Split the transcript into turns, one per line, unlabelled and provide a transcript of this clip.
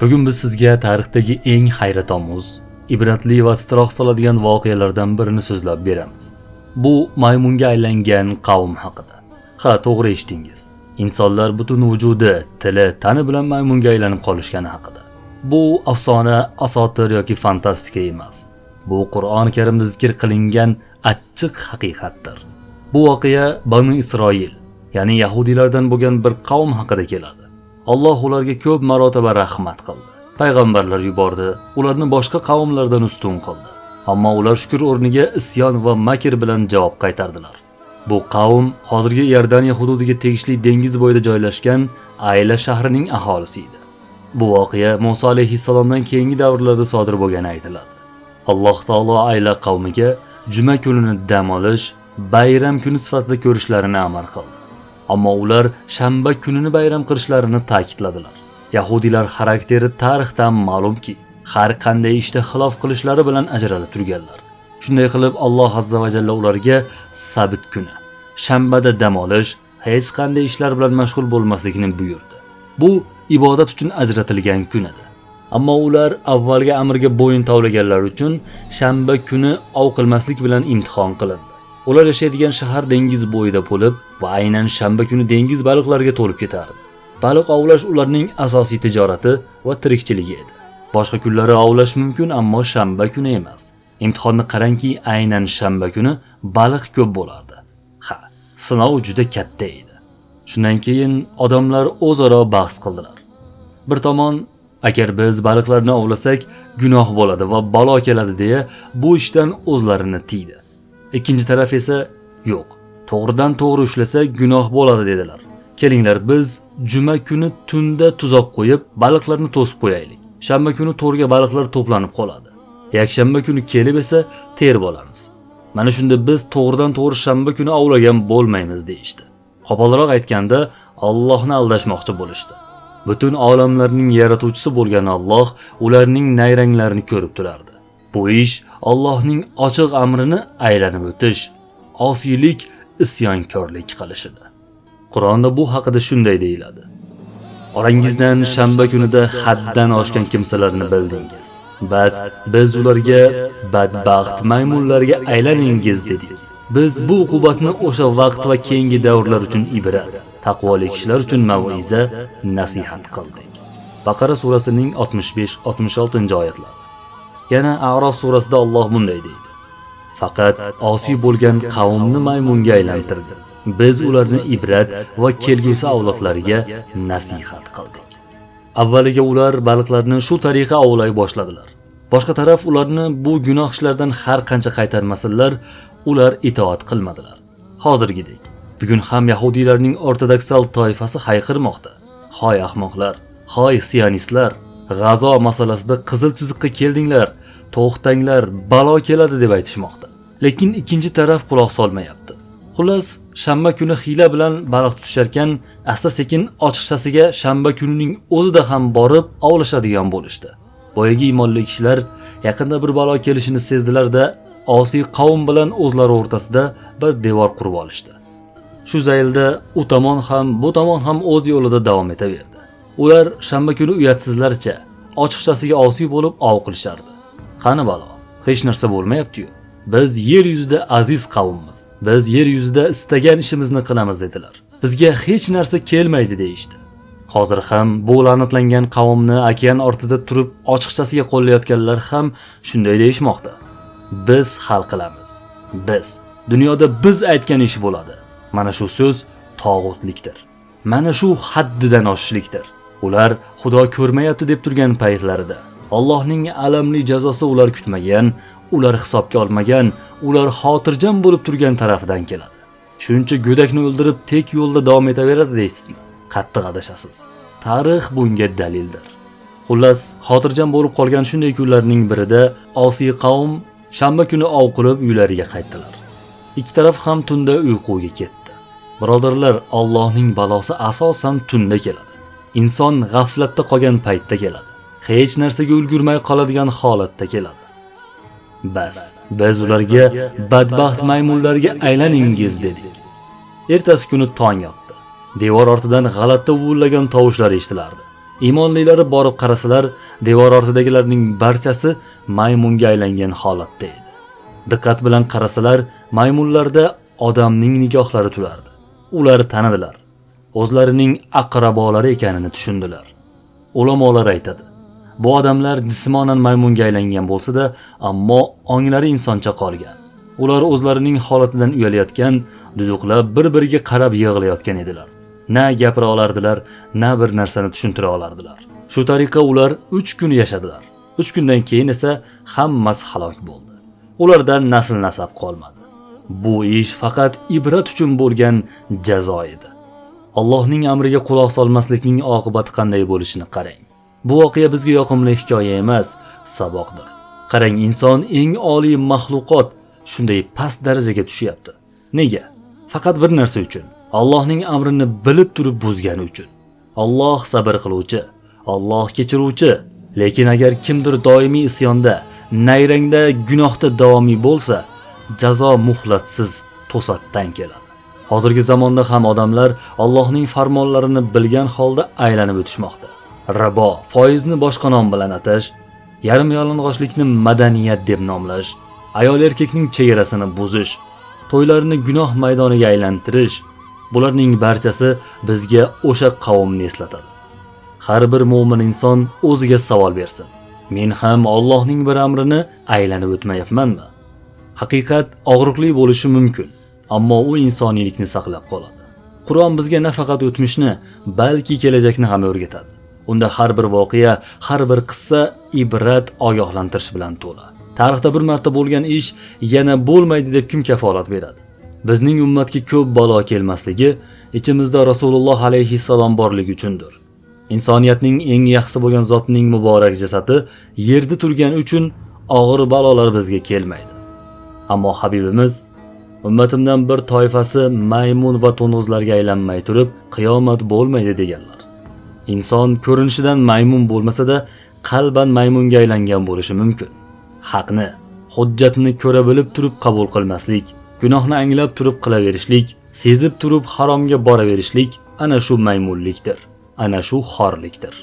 Bugun biz sizga tarixdagi eng hayratomuz, ibratli va titroq soladigan voqealardan birini so'zlab beramiz. Bu maymunga aylangan qavm haqida. Ha, to'g'ri eshitdingiz. Insonlar butun vujudi, tili, tani bilan maymunga aylanib qolishgani haqida. Bu afsona, asotir yoki fantastika emas. Bu Qur'oni Karimda zikr qilingan achchiq haqiqatdir. Bu voqea Banu Isroil, ya'ni yahudiylardan bo'lgan bir qavm haqida keladi. Alloh ularga ko'p marotaba rahmat qildi. Payg'ambarlar yubordi, ularni boshqa qavmlardan ustun qildi. Ammo ular shukr o'rniga isyon va makr bilan javob qaytardilar. Bu qavm hozirgi Iordaniya hududiga tegishli dengiz bo'yida joylashgan Ayla shahrining aholisi edi. Bu voqea Musa alayhissalomdan keyingi davrlarda sodir bo'lgani aytiladi. Alloh taolo Ayla qavmiga juma kunini dam olish, bayram kuni sifatida ko'rishlarini amr qildi. Ammo ular shanba kunini bayram qilishlarini ta'kidladilar. Yahudiylar xarakteri tarixdan ma'lumki, har qanday ishda xilof qilishlari bilan ajralib turganlar. Shunday qilib Alloh azza va jalla ularga sabt kuni, shanbada dam olish, hech qanday ishlar bilan mashg'ul bo'lmaslikni buyurdi. Bu ibodat uchun ajratilgan kun edi. Ammo ular avvalgi amrga bo'yin tovlaganlar uchun shanba kuni ov qilmaslik bilan imtihon qilindi. Ular yashaydigan shahar dengiz bo'yida bo'lib va aynan shanba kuni dengiz baliqlariga to'lib ketardi. Baliq ovlash ularning asosiy tijorati va tirikchiligi edi. Boshqa kunlari ovlash mumkin, ammo shanba kuni emas. Imtihonni qarangki, aynan shanba kuni baliq ko'p bo'lardi. Ha, sinov juda katta edi. Shundan keyin odamlar o'zaro bahs qildilar. Bir tomon, agar biz baliqlarni ovlasak, gunoh bo'ladi va balo keladi deya bu ishdan o'zlarini tiydi. Ikkinchi taraf esa yo'q. To'g'ridan to'g'ri ushlasak gunoh bo'ladi dedilar. Kelinglar biz juma kuni tunda tuzoq qo'yib, baliqlarni to'sib qo'yaylik. Shanba kuni to'rga baliqlar to'planib qoladi. Yakshanba kuni kelib esa terib olamiz. Mana shunda biz to'g'ridan to'g'ri shanba kuni ovlagan bo'lmaymiz deyishdi. Qo'polroq aytganda, Allohni aldashmoqchi bo'lishdi. Butun olamlarning yaratuvchisi bo'lgan Alloh ularning nayranglarini ko'rib turardi. Bu ish Allohning ochiq amrini aylanib o'tish, osiylik, isyonkorlik qilishidir. Qur'onda bu haqida shunday deyiladi. Orangizdan shanba kunida haddan oshgan kimsalarni bildingiz. Biz ularga badbaxt maymunlarga aylaningiz dedik. Biz bu uqubatni o'sha vaqt va keyingi davrlar uchun ibrat, taqvoli kishilar uchun mav'iza, nasihat qildik. Baqara surasining 65-66 oyatlari. Yana A'rof surasida Alloh bunday deydi. Faqat osiy bo'lgan qavmni maymunga aylantirdi. Biz ularni ibrat va kelgusi avlodlariga nasihat qildik. Avvaliga ular baliqlarni shu tariqa ovlay boshladilar. Boshqa taraf ularni bu gunoh ishlardan har qancha qaytarmasalar, ular itoat qilmadilar. Hozirgidek. Bugun ham yahudiylarning ortodoksal toifasi hayqirmoqda. Hoy ahmoqlar, hoy sionistlar, G'azo masalasida qizil chiziqqa keldinglar, to'xtanglar, balo keladi deb aytishmoqda. Lekin ikkinchi taraf quloq solmayapti. Xullas, shanba kuni hiyla bilan baliq tutisharkan, asta-sekin ochiqchasiga shanba kunining o'zida ham borib ovlashadigan bo'lishdi. Boyagi iymonli kishilar yaqinda bir balo kelishini sezdilar-da, osiy qavm bilan o'zlari o'rtasida bir devor qurib olishdi. Shu zaylda u tomon ham, bu tomon ham o'z yo'lida davom etaverdi. Ular shanba kuni uyatsizlarcha, ochiqchasiga osiy bo'lib ov qilishardi. Qani balo, hech narsa bo'lmayapti-yu. Biz yer yuzida aziz qavmimiz. Biz yer yuzida istagan ishimizni qilamiz dedilar. Bizga hech narsa kelmaydi deyishdi. Hozir ham bu la'natlangan qavmni okean ortida turib ochiqchasiga qo'llayotganlar ham shunday deyishmoqda. Biz hal qilamiz. Biz dunyoda biz aytgan ish bo'ladi. Mana shu so'z tog'utlikdir. Mana shu haddidan oshishlikdir. Ular Xudo ko'rmayapti deb turgan paytlarida Allohning alamli jazosi ular kutmagan, ular hisobga olmagan, ular xotirjam bo'lib turgan tarafdan keladi. Shuncha go'dakni o'ldirib tek yo'lda davom etaveradi deysizmi? Qattiq adashasiz. Tarix bunga dalildir. Xullas, xotirjam bo'lib qolgan shunday kunlarning birida osiy qavm shanba kuni ov qilib uylariga qaytdilar. Ikki taraf ham tunda uyquga ketdi. Birodarlar, Allohning balosi asosan tunda keladi. Inson g'aflatda qolgan paytda keladi. Hech narsaga ulgurmay qoladigan holatda keladi. Bas, biz ularga badbaxt maymunlarga aylaningiz dedik. Ertasi kuni tong otdi. Devor ortidan g'alati uvillagan tovushlar eshitilardi. Iymonlilari borib qarasalar, devor ortidagilarning barchasi maymunga aylangan holatda edi. Diqqat bilan qarasalar, maymunlarda odamning nigohlari turardi. Ular tanidilar. O'zlarining aqrabolari ekanini tushundilar. Ulamolar aytadi: bu odamlar jismonan maymunga aylangan bo'lsa-da, ammo onglari insoncha qolgan. Ular o'zlarining holatidan uyalayotgan, duduqlab bir-biriga qarab yig'layotgan edilar. Na gapira olardilar, na bir narsani tushuntira olardilar. Shu tariqa ular 3 kun yashadilar. 3 kundan keyin esa hammasi halok bo'ldi. Ulardan nasl nasab qolmadi. Bu ish faqat ibrat uchun bo'lgan jazo edi. Allohning amriga quloq solmaslikning oqibati qanday bo'lishini qarang. Bu voqea bizga yoqimli hikoya emas, saboqdir. Qarang, inson eng oliy maxluqot shunday past darajaga tushyapti. Nega? Faqat bir narsa uchun. Allohning amrini bilib turib buzgani uchun. Alloh sabr qiluvchi, Alloh kechiruvchi. Lekin agar kimdir doimiy isyonda, nayrangda, gunohda davomiy bo'lsa, jazo muhlatsiz to'satdan keladi. Hozirgi zamonda ham odamlar Allohning farmonlarini bilgan holda aylanib o'tishmoqda. Ribo, foizni boshqa nom bilan atash, yarim yalang'ochlikni madaniyat deb nomlash, ayol erkakning chegarasini buzish, to'ylarni gunoh maydoniga aylantirish, bularning barchasi bizga o'sha qavmni eslatadi. Har bir mo'min inson o'ziga savol bersin. Men ham Allohning bir amrini aylanib o'tmayapmanmi? Haqiqat og'riqli bo'lishi mumkin, ammo u insoniylikni saqlab qoladi. Qur'on bizga nafaqat o'tmishni, balki kelajakni ham o'rgatadi. Unda har bir voqea, har bir qissa ibrat, ogohlantirish bilan to'la. Tarixda bir marta bo'lgan ish yana bo'lmaydi deb kim kafolat beradi? Bizning ummatga ko'p balo kelmasligi ichimizda Rasululloh alayhissalom borligi uchundir. Insoniyatning eng yaxshi bo'lgan zotning muborak jasadi yerda turgani uchun og'ir balolar bizga kelmaydi. Ammo Habibimiz ummatimdan bir toifasi maymun va to'ng'izlarga aylanmay turib qiyomat bo'lmaydi deganlar. Inson ko'rinishidan maymun bo'lmasa-da, qalban maymunga aylangan bo'lishi mumkin. Haqni, hujjatni ko'ra bilib turib qabul qilmaslik, gunohni anglab turib qilaverishlik, sezib turib haromga boraverishlik ana shu maymunlikdir, ana shu xorlikdir.